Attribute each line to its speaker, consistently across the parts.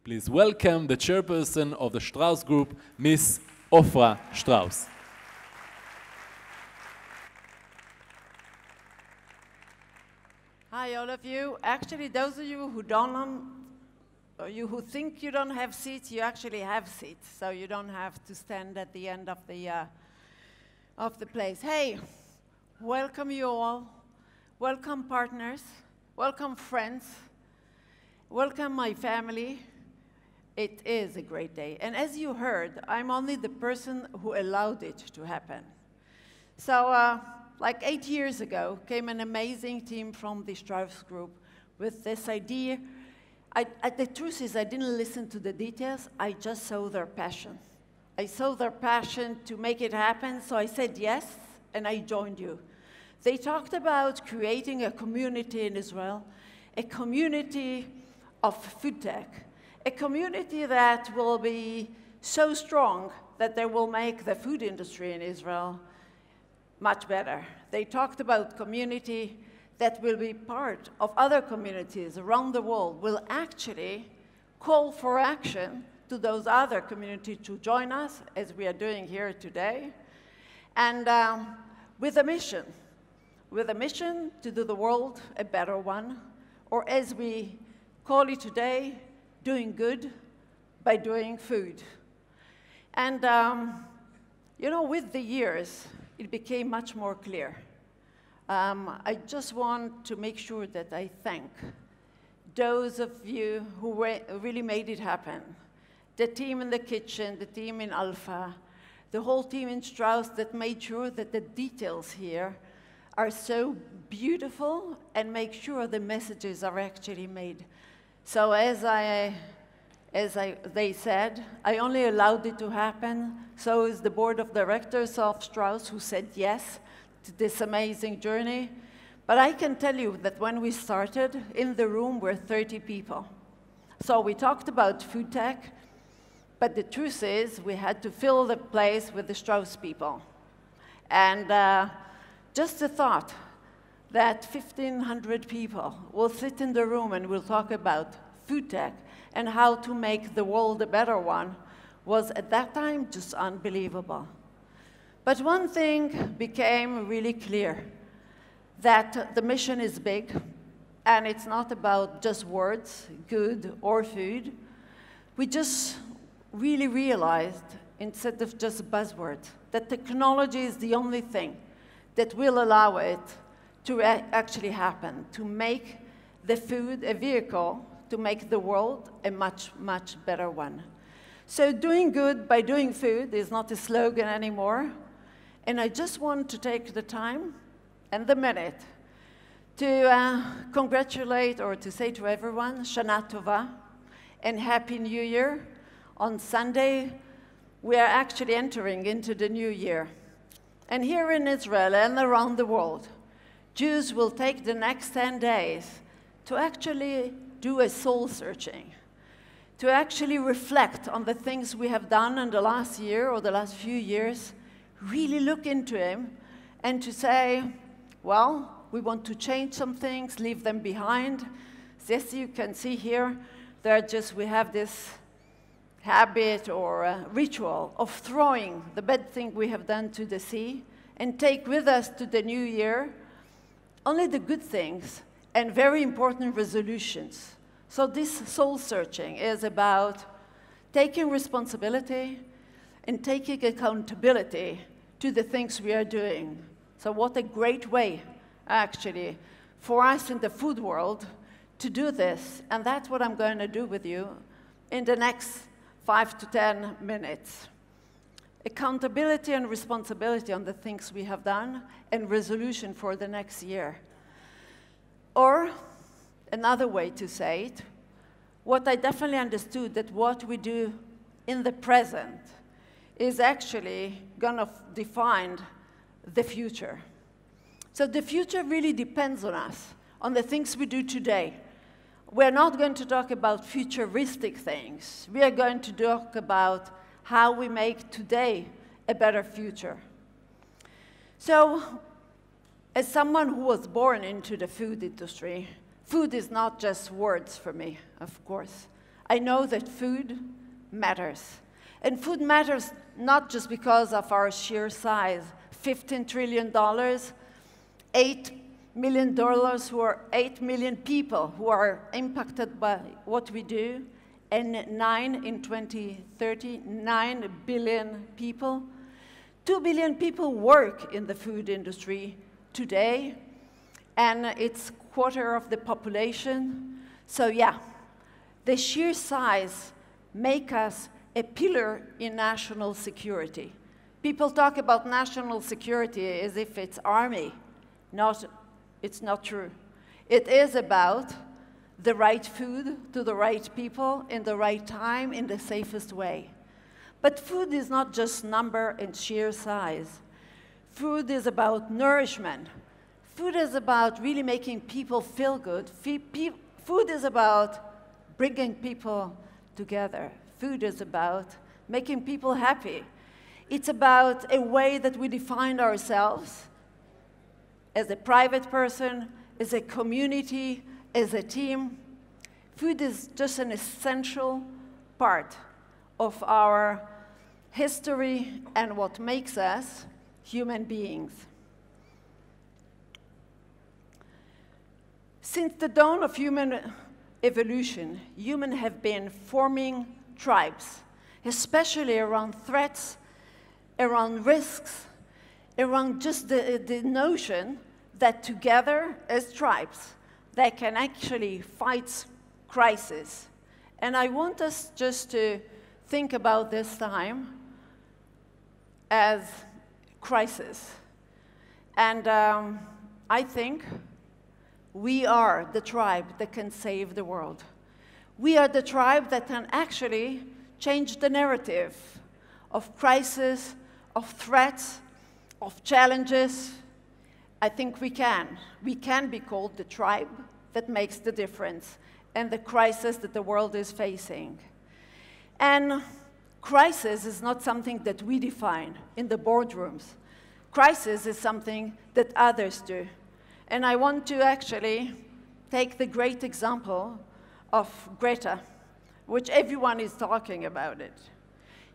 Speaker 1: Please welcome the chairperson of the Shtráus Group, Miss Ofra Shtráus.
Speaker 2: Hi, all of you. Actually, those of you who who think you don't have seats, you actually have seats, so you don't have to stand at the end of the place. Hey, welcome you all. Welcome partners. Welcome friends. Welcome my family. It is a great day. And as you heard, I'm only the person who allowed it to happen. So, like 8 years ago, came an amazing team from the Shtráus Group with this idea. The truth is, I didn't listen to the details. I just saw their passion. I saw their passion to make it happen, so I said yes, and I joined you. They talked about creating a community in Israel, a community of food tech, a community that will be so strong that they will make the food industry in Israel much better. They talked about community that will be part of other communities around the world, will actually call for action to those other communities to join us, as we are doing here today, and with a mission to do the world a better one, or as we call it today, doing good by doing food. And you know, with the years, it became much more clear. I just want to make sure that I thank those of you who really made it happen. The team in the kitchen, the team in Alpha, the whole team in Shtráus that made sure that the details here are so beautiful and make sure the messages are actually made. So as they said, I only allowed it to happen. So is the board of directors of Shtráus, who said yes to this amazing journey. But I can tell you that when we started, in the room were 30 people. So we talked about food tech, but the truth is we had to fill the place with the Shtráus people. And just the thought that 1,500 people will sit in the room and will talk about food tech and how to make the world a better one was at that time just unbelievable. But one thing became really clear, that the mission is big, and it's not about just words, good or food. We just really realized, instead of just buzzwords, that technology is the only thing that will allow it to actually happen, to make the food a vehicle to make the world a much, much better one. So doing good by doing food is not a slogan anymore. And I just want to take the time and the minute to congratulate or to say to everyone, Shana Tova and Happy New Year. On Sunday, we are actually entering into the new year. And here in Israel and around the world, Jews will take the next 10 days to actually do a soul searching, to actually reflect on the things we have done in the last year or the last few years, really look into them, and to say, well, we want to change some things, leave them behind. Yes, you can see here, we have this habit or ritual of throwing the bad thing we have done to the sea and take with us to the new year only the good things and very important resolutions. So this soul searching is about taking responsibility and taking accountability to the things we are doing. So what a great way, actually, for us in the food world to do this. And that's what I'm going to do with you in the next 5 to 10 minutes. Accountability and responsibility on the things we have done and resolution for the next year. Or another way to say it, what I definitely understood that what we do in the present is actually going to define the future. So the future really depends on us, on the things we do today. We're not going to talk about futuristic things. We are going to talk about how we make today a better future. So, as someone who was born into the food industry, food is not just words for me, of course. I know that food matters. And food matters not just because of our sheer size, $15 trillion, $8 million who are 8 million people who are impacted by what we do, and in 2030, 9 billion people. 2 billion people work in the food industry today, and it's a quarter of the population. So yeah, the sheer size make us a pillar in national security. People talk about national security as if it's army. It's not true. It is about the right food to the right people in the right time in the safest way. But food is not just number and sheer size. Food is about nourishment. Food is about really making people feel good. Food is about bringing people together. Food is about making people happy. It's about a way that we define ourselves as a private person, as a community, as a team. Food is just an essential part of our history and what makes us human beings. Since the dawn of human evolution, humans have been forming tribes, especially around threats, around risks, around just the notion that together as tribes, they can actually fight crisis. And I want us just to think about this time as crisis. And I think we are the tribe that can save the world. We are the tribe that can actually change the narrative of crisis, of threats, of challenges. I think we can. We can be called the tribe that makes the difference and the crisis that the world is facing. And crisis is not something that we define in the boardrooms. Crisis is something that others do. And I want to actually take the great example of Greta, which everyone is talking about it.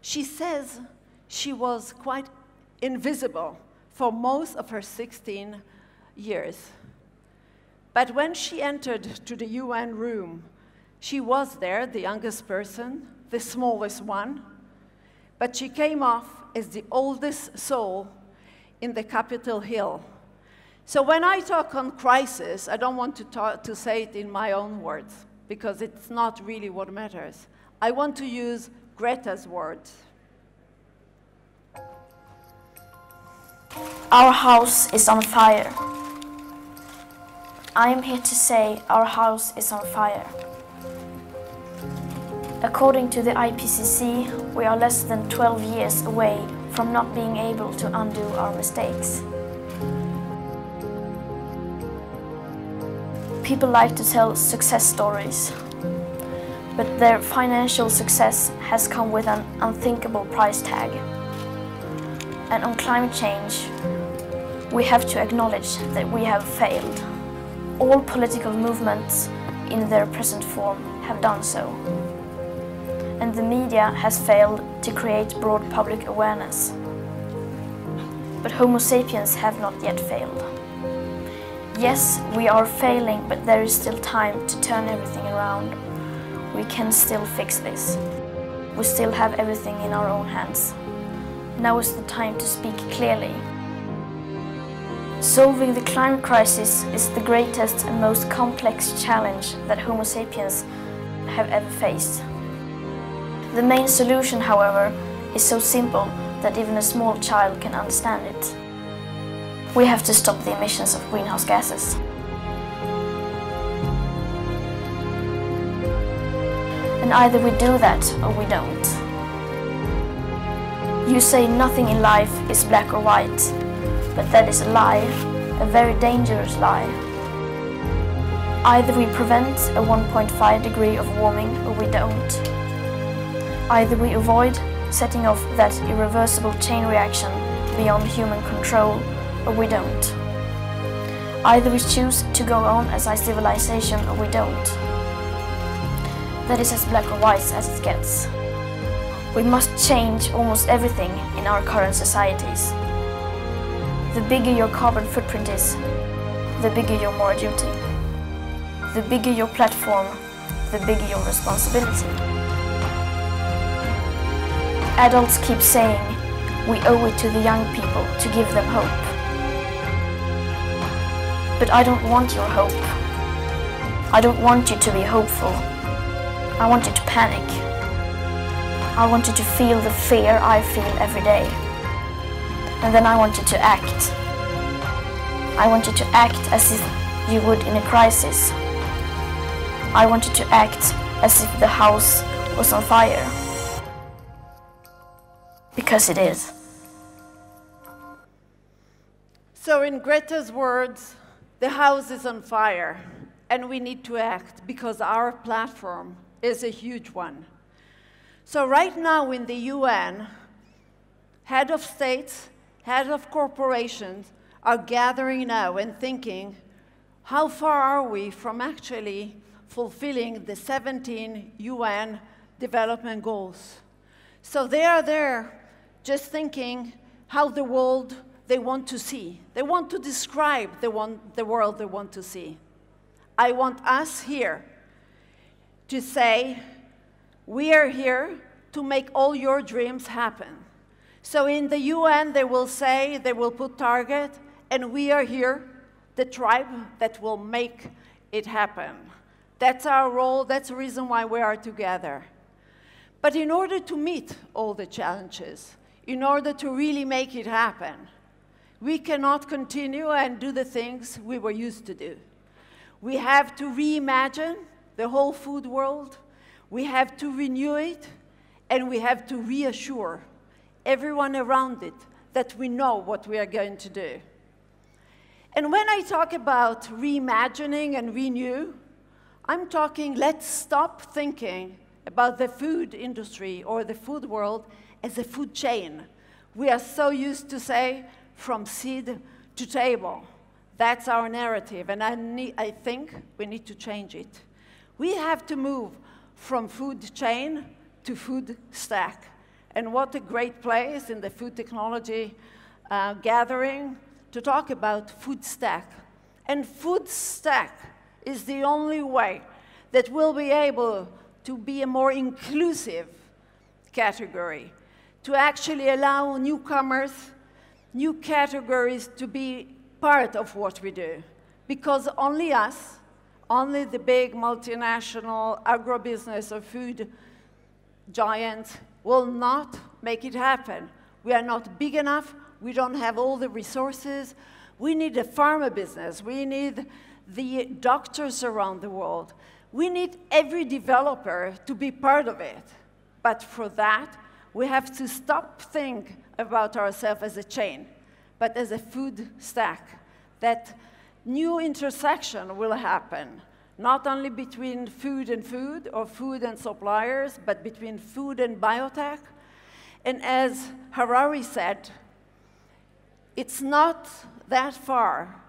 Speaker 2: She says she was quite invisible for most of her 16 years. But when she entered to the UN room, she was there, the youngest person, the smallest one, but she came off as the oldest soul in the Capitol Hill. So when I talk on crisis, I don't want to say it in my own words, because it's not really what matters. I want to use Greta's words.
Speaker 3: Our house is on fire. I am here to say our house is on fire. According to the IPCC, we are less than 12 years away from not being able to undo our mistakes. People like to tell success stories, but their financial success has come with an unthinkable price tag. And on climate change, we have to acknowledge that we have failed. All political movements in their present form have done so. And the media has failed to create broad public awareness. But Homo sapiens have not yet failed. Yes, we are failing, but there is still time to turn everything around. We can still fix this. We still have everything in our own hands. Now is the time to speak clearly. Solving the climate crisis is the greatest and most complex challenge that Homo sapiens have ever faced. The main solution, however, is so simple that even a small child can understand it. We have to stop the emissions of greenhouse gases. And either we do that or we don't. You say nothing in life is black or white, but that is a lie, a very dangerous lie. Either we prevent a 1.5 degree of warming or we don't. Either we avoid setting off that irreversible chain reaction beyond human control or we don't. Either we choose to go on as a civilization or we don't. that is as black or white as it gets. We must change almost everything in our current societies. The bigger your carbon footprint is, the bigger your moral duty. The bigger your platform, the bigger your responsibility. Adults keep saying we owe it to the young people to give them hope. But I don't want your hope. I don't want you to be hopeful. I want you to panic. I want you to feel the fear I feel every day. And then I want you to act. I want you to act as if you would in a crisis. I want you to act as if the house was on fire. Because it is.
Speaker 2: So in Greta's words, the house is on fire, and we need to act because our platform is a huge one. So right now in the UN, head of states, head of corporations are gathering now and thinking, how far are we from actually fulfilling the 17 UN development goals? So they are there just thinking how the world they want to see. They want to describe the world they want to see. I want us here to say, we are here to make all your dreams happen. So in the UN, they will say, they will put target, and we are here, the tribe that will make it happen. That's our role, that's the reason why we are together. But in order to meet all the challenges, in order to really make it happen, we cannot continue and do the things we were used to do. We have to reimagine the whole food world, we have to renew it, and we have to reassure everyone around it that we know what we are going to do. And when I talk about reimagining and renew, I'm talking, let's stop thinking about the food industry or the food world as a food chain. We are so used to say, from seed to table. That's our narrative, and I think we need to change it. We have to move from food chain to food stack. And what a great place in the food technology gathering to talk about food stack. And food stack is the only way that we'll be able to be a more inclusive category, to actually allow newcomers, new categories to be part of what we do. Because only us, only the big multinational agribusiness or food giants will not make it happen. We are not big enough, we don't have all the resources. We need a pharma business, we need the doctors around the world. We need every developer to be part of it. But for that, we have to stop thinking about ourselves as a chain, but as a food stack. That new intersection will happen, not only between food and food, or food and suppliers, but between food and biotech. And as Harari said, it's not that far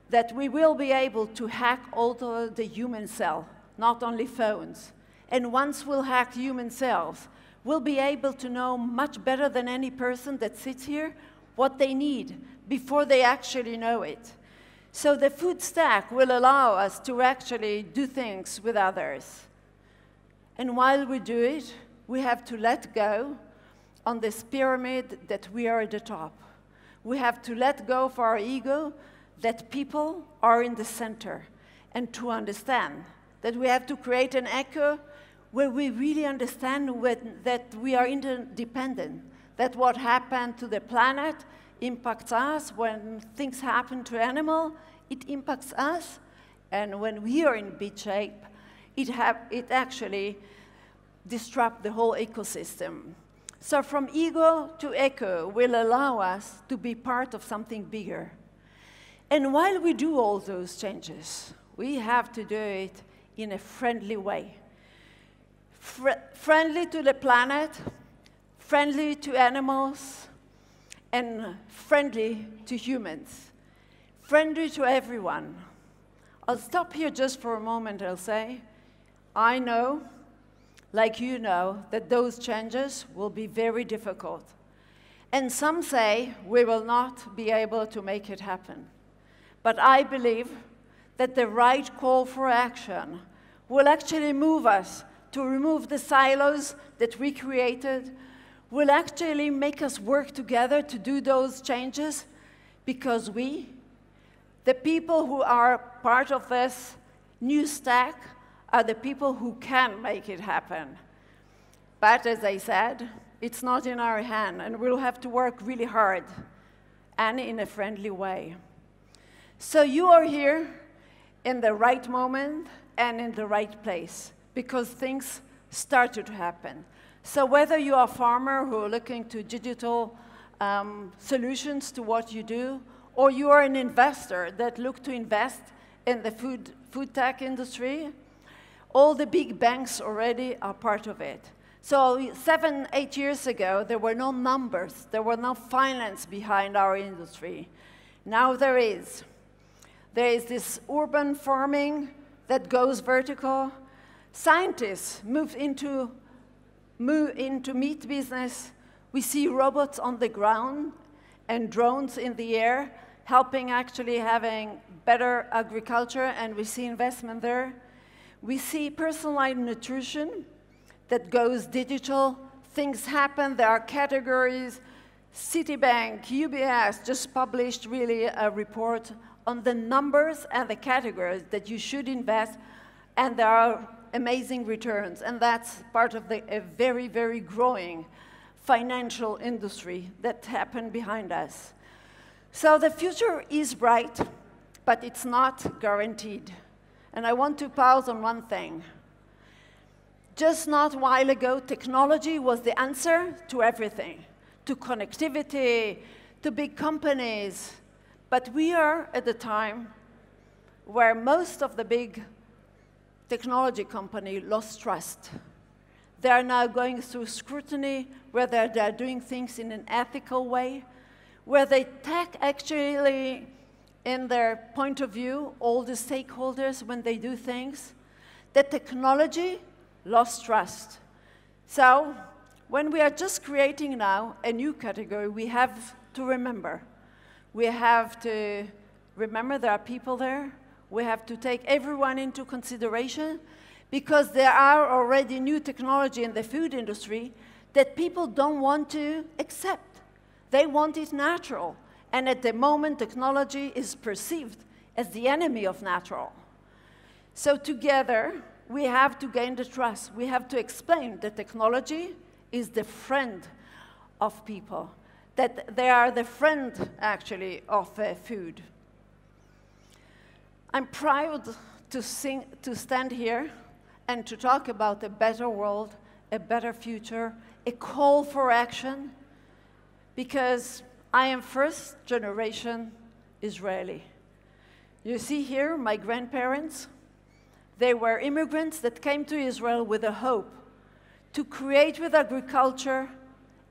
Speaker 2: that we will be able to hack also the human cell, not only phones. And once we'll hack human cells, we'll be able to know much better than any person that sits here what they need before they actually know it. So the food stack will allow us to actually do things with others. And while we do it, we have to let go on this pyramid that we are at the top. We have to let go of our ego that people are in the center, and to understand that we have to create an echo where we really understand that we are interdependent, that what happened to the planet impacts us. When things happen to animal, it impacts us. And when we are in bad shape, it actually disrupts the whole ecosystem. So from ego to echo will allow us to be part of something bigger. And while we do all those changes, we have to do it in a friendly way. Friendly to the planet, friendly to animals, and friendly to humans. Friendly to everyone. I'll stop here just for a moment, I'll say, I know, like you know, that those changes will be very difficult. And some say we will not be able to make it happen. But I believe that the right call for action will actually move us to remove the silos that we created, will actually make us work together to do those changes, because we, the people who are part of this new stack, are the people who can make it happen. But as I said, it's not in our hand, and we'll have to work really hard and in a friendly way. So you are here in the right moment and in the right place, because things started to happen. So whether you are a farmer who are looking to digital solutions to what you do, or you are an investor that look to invest in the food tech industry, all the big banks already are part of it. So 7, 8 years ago, there were no numbers, there were no finance behind our industry. Now there is. There is this urban farming that goes vertical. Scientists move into meat business. We see robots on the ground and drones in the air, helping actually having better agriculture, and we see investment there. We see personalized nutrition that goes digital. Things happen, there are categories. Citibank, UBS just published really a report on the numbers and the categories that you should invest, and there are amazing returns, and that's part of a very, very growing financial industry that happened behind us. So the future is bright, but it's not guaranteed. And I want to pause on one thing. Just not a while ago, technology was the answer to everything, to connectivity, to big companies. But we are at the time where most of the big technology companies lost trust. They are now going through scrutiny, whether they are doing things in an ethical way, where they take actually in their point of view all the stakeholders when they do things. The technology lost trust. So when we are just creating now a new category, we have to remember. We have to remember there are people there. We have to take everyone into consideration, because there are already new technology in the food industry that people don't want to accept. They want it natural. And at the moment, technology is perceived as the enemy of natural. So together, we have to gain the trust. We have to explain that technology is the friend of people, that they are the friend, actually, of food. I'm proud to stand here and to talk about a better world, a better future, a call for action, because I am first generation Israeli. You see here my grandparents. They were immigrants that came to Israel with a hope to create with agriculture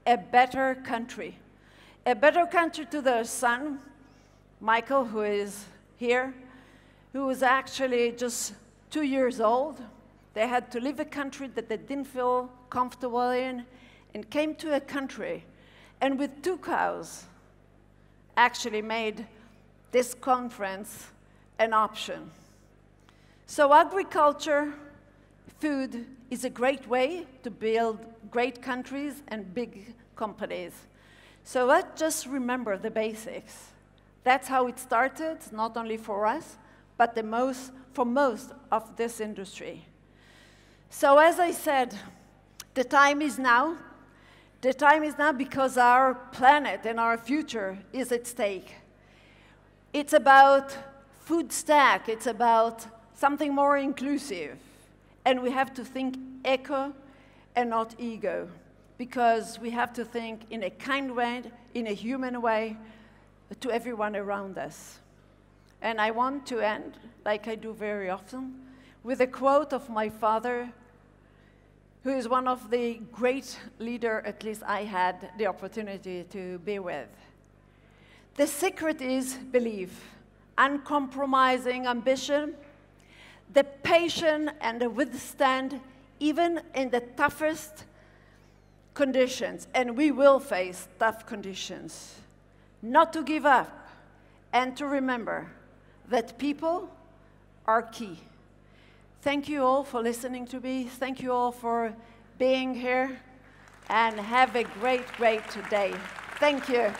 Speaker 2: a better country to their son, Michael, who is here, who was actually just 2 years old. They had to leave a country that they didn't feel comfortable in, and came to a country, and with 2 cows, actually made this conference an option. So agriculture, food, is a great way to build great countries and big companies. So let's just remember the basics. That's how it started, not only for us, but for most of this industry. So as I said, the time is now. The time is now because our planet and our future is at stake. It's about food stack. It's about something more inclusive. And we have to think eco and not ego, because we have to think in a kind way, in a human way, to everyone around us. And I want to end, like I do very often, with a quote of my father, who is one of the great leaders, at least I had the opportunity to be with. The secret is belief, uncompromising ambition, the patience and the withstand even in the toughest conditions, and we will face tough conditions. Not to give up, and to remember that people are key. Thank you all for listening to me. Thank you all for being here, and have a great, great day. Thank you.